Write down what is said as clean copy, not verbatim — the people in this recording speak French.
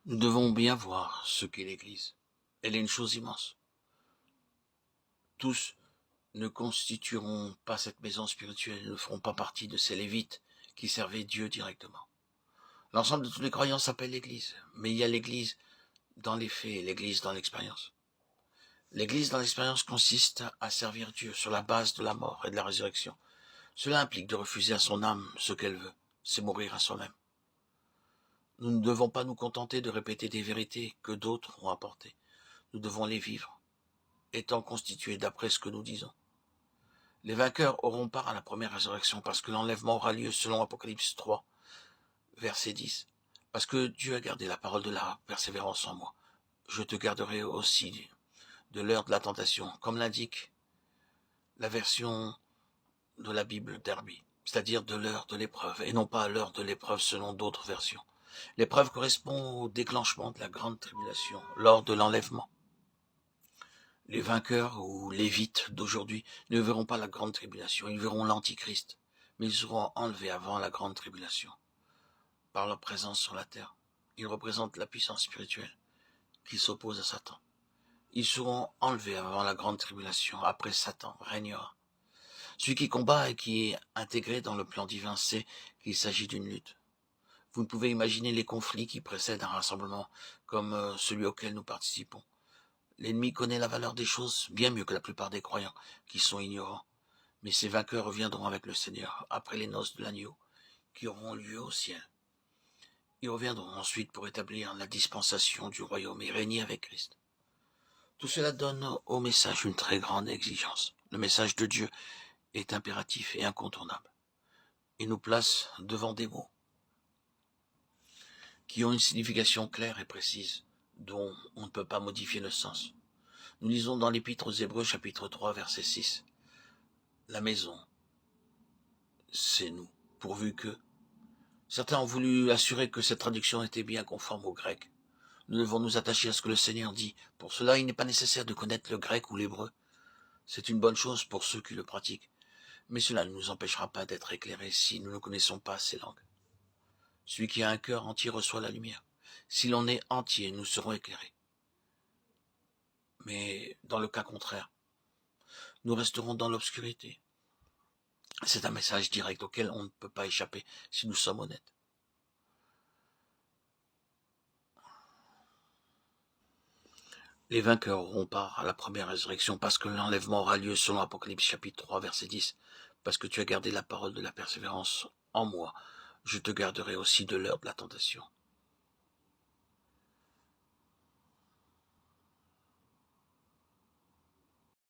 Nous devons bien voir ce qu'est l'Église. Elle est une chose immense. Tous ne constitueront pas cette maison spirituelle, ne feront pas partie de ces lévites qui servaient Dieu directement. L'ensemble de tous les croyants s'appelle l'Église, mais il y a l'Église dans les faits et l'Église dans l'expérience. L'Église dans l'expérience consiste à servir Dieu sur la base de la mort et de la résurrection. Cela implique de refuser à son âme ce qu'elle veut, c'est mourir à soi-même. Nous ne devons pas nous contenter de répéter des vérités que d'autres ont apportées. Nous devons les vivre, étant constitués d'après ce que nous disons. Les vainqueurs auront part à la première résurrection parce que l'enlèvement aura lieu selon Apocalypse 3, verset 10. Parce que Dieu a gardé la parole de la persévérance en moi. Je te garderai aussi de l'heure de la tentation, comme l'indique la version de la Bible Derby, c'est-à-dire de l'heure de l'épreuve, et non pas à l'heure de l'épreuve selon d'autres versions. L'épreuve correspond au déclenchement de la grande tribulation, lors de l'enlèvement. Les vainqueurs ou lévites d'aujourd'hui ne verront pas la grande tribulation, ils verront l'antichrist, mais ils seront enlevés avant la grande tribulation, par leur présence sur la terre. Ils représentent la puissance spirituelle qui s'oppose à Satan. Ils seront enlevés avant la grande tribulation, après Satan régnera. Celui qui combat et qui est intégré dans le plan divin sait qu'il s'agit d'une lutte. Vous ne pouvez imaginer les conflits qui précèdent un rassemblement comme celui auquel nous participons. L'ennemi connaît la valeur des choses bien mieux que la plupart des croyants qui sont ignorants. Mais ces vainqueurs reviendront avec le Seigneur après les noces de l'agneau qui auront lieu au ciel. Ils reviendront ensuite pour établir la dispensation du royaume et régner avec Christ. Tout cela donne au message une très grande exigence. Le message de Dieu est impératif et incontournable. Il nous place devant des mots qui ont une signification claire et précise, dont on ne peut pas modifier le sens. Nous lisons dans l'Épître aux Hébreux, chapitre 3, verset 6. La maison, c'est nous, pourvu que... Certains ont voulu assurer que cette traduction était bien conforme au grec. Nous devons nous attacher à ce que le Seigneur dit. Pour cela, il n'est pas nécessaire de connaître le grec ou l'hébreu. C'est une bonne chose pour ceux qui le pratiquent. Mais cela ne nous empêchera pas d'être éclairés si nous ne connaissons pas ces langues. Celui qui a un cœur entier reçoit la lumière. Si l'on est entier, nous serons éclairés. Mais dans le cas contraire, nous resterons dans l'obscurité. C'est un message direct auquel on ne peut pas échapper si nous sommes honnêtes. Les vainqueurs auront part à la première résurrection parce que l'enlèvement aura lieu selon Apocalypse chapitre 3 verset 10. Parce que tu as gardé la parole de la persévérance en moi, je te garderai aussi de l'heure de la tentation.